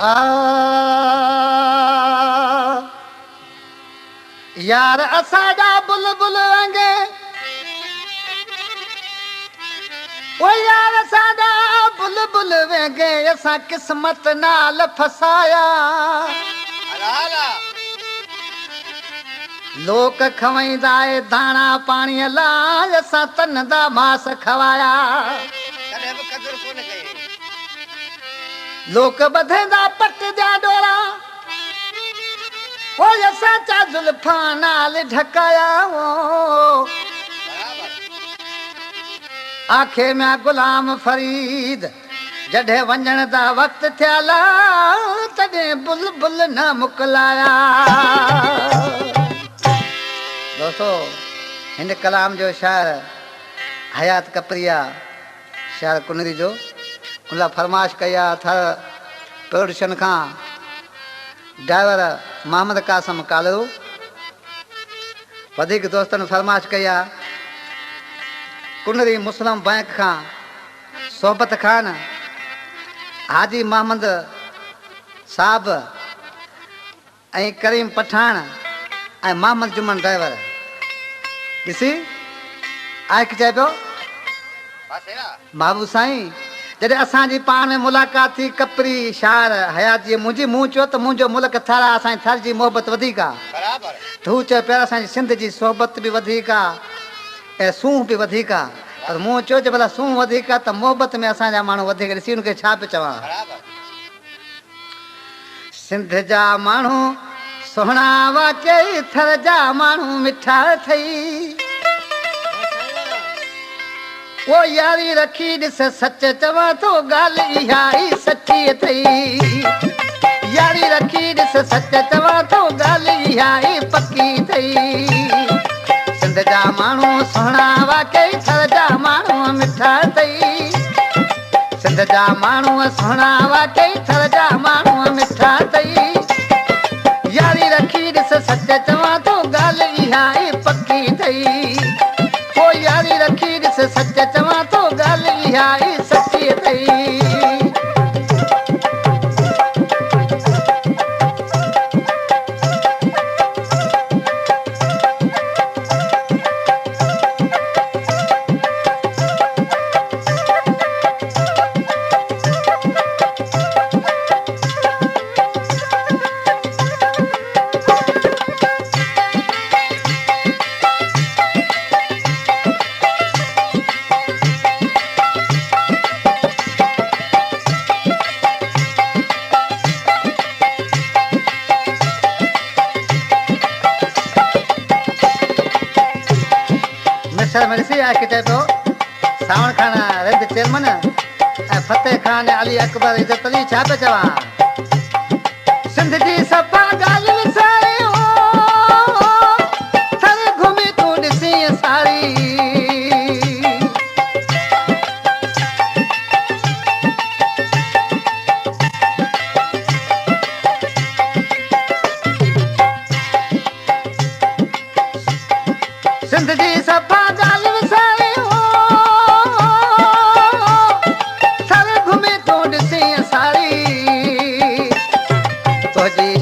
आ यार असाडा बुलबुल वांगे ओ यार असाडा बुलबुल वांगे असा किस्मत नाल फसाया लोक खवाईंदा दाना पानी लाइ असा तन दा मास खवाया लोक बधेंदा पट जा डोरा ओ असा चा जुल्फा नाल ढकाया आखे में गुलाम फरीद जडे वंजन दा वक्त थियाला तडे बुलबुल न मुकलाया। दोस्तों हिंद कलाम जो शायर हयात कपरिया शायर कुनरी जो उनला फरमाइश कया था प्रोडक्शन का ड्राइवर मोहम्मद कासम कालरू वधिक दोस्तन फरमाइश कया कुनरी मुस्लिम बैंक का सोबत खान हाजी मोहम्मद साहब ऐं करीम पठान ऐं मोहम्मद जुमन ड्राइवर ॾिसी आहे की चए पियो बाबू साईं जॾहिं असांजी पाण में मुलाक़ात थी कपरी शायर हयात जी मुंहिंजी मूं चयो त मुंहिंजो मुल्क थर आहे असांजी थर जी मोहबत वधीक आहे त हू चयो पहिरियों असांजी सिंध जी सोहबत बि वधीक आहे ऐं सूंहं बि वधीक आहे पर मूं चयो जे भला सूंहं वधीक आहे त मोहबत में असांजा माण्हू वधीक ॾिसी हुनखे छा पियो चवां सिंध जा माण्हू सुहिणा वाकई थर जा माण्हू मिठा अथई वो यारी रखी ॾिस सच चवां थो ॻाल्हि इहा ई सची अथई यारी रखी ॾिस सच चवां थो ॻाल्हि इहा ई पकी अथई सिंध जा माण्हू सुहिणा वाकई थर जा माण्हू मिठा अथई सिंध जा माण्हू सुहिणा वाकई थर जा माण्हू मिठा अथई यारी रखी ॾिस सच चवां थो ॻाल्हि इहा ई पकी अथई ओ यारी रखी ॾिस सच चवां थो ॻाल्हि इहा ई सची अथई सावण खान रेंद चेयरमैन ऐं फतेह खान अली अकबर इज़त अली छा पियो चवां सिंध जी सफ़ा ॻाल्हि सारियो थर घुमी तूं ॾिसी सारी सिंध जी सफ़ा ॻाल्हि सारियो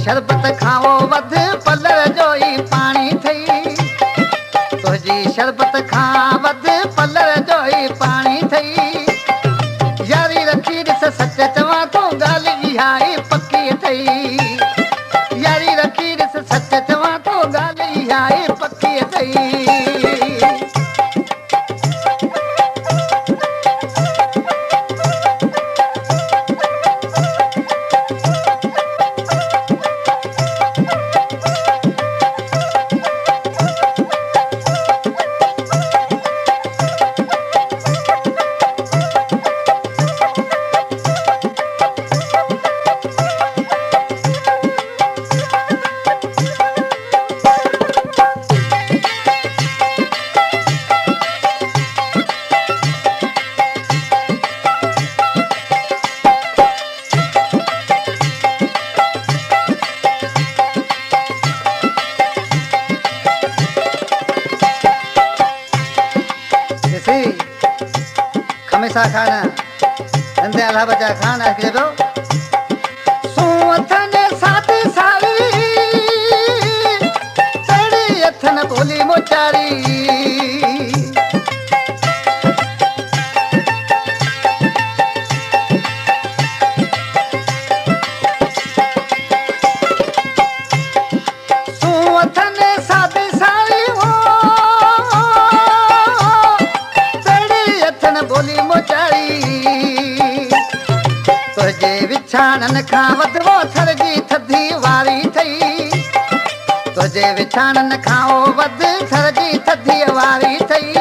शरबत खाओ वध पलर जो ई पानी थई तुझी शरबत खां वध पलर जो ई पानी थई यारी रखी ॾिस सच चवां थो ॻाल्हि इहा ई पकी थई यारी रखी ॾिस सच चवां थो ॻाल्हि इहा ई पकी थई खमीसा खान नंदे अल्लाह बचा खान है के दो अथनि सादी सारी तड़ी अथनि बोली मोचारी विछाणन खां वधो थर जी थधी वारी थई तुझे विछाणन खां वध थर जी थधी वारी थई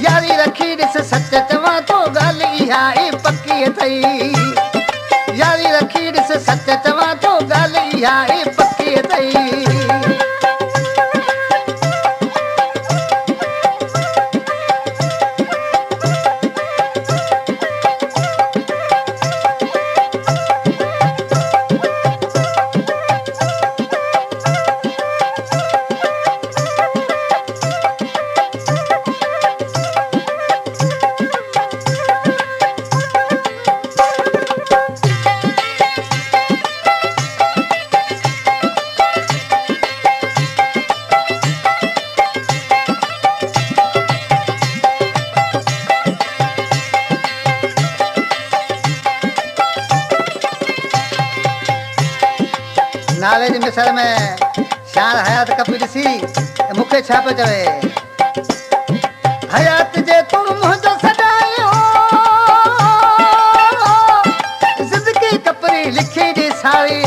यारी रखी ॾिस सच चवां तो ॻाल्हि इहा ई पकी थई यारी रखी ॾिस सच चवां तो ॻाल्हि इहा ई पकी थई नाले जी मिसल में शान हयात कपी ॾिसी मूंखे छा पियो चवे हयात जे तूं मुंहिंजो सॾायो ज़िंदगी कपरी लिखी ॾे सारी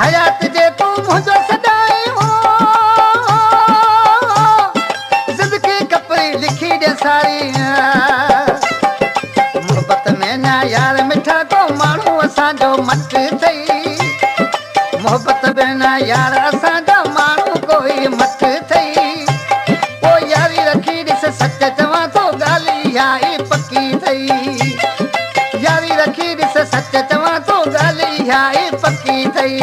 हयात जे तूं मुंहिंजो मोहब्बत में ना यार मिठा को माण्हू असांजो मट थई मोहब्बत में ना यार असांजो माण्हू कोई मट थई ओ यारी रखी ॾिस सच चवां तो ॻाल्हि इहा ई पकी थई यारी रखी ॾिस सच चवां तो ॻाल्हि इहा ई पकी थई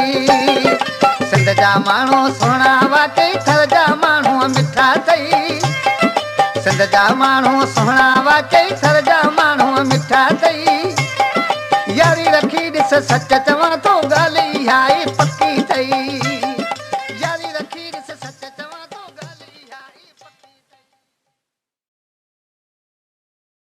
सिंध जा माण्हू सुहिणा वाकई थर जा माण्हू मिठा थई सिंध जा माण्हू सुहिणा वाकई थर जा माण्हू मिठा थई यारी रखी ॾिस सच चवां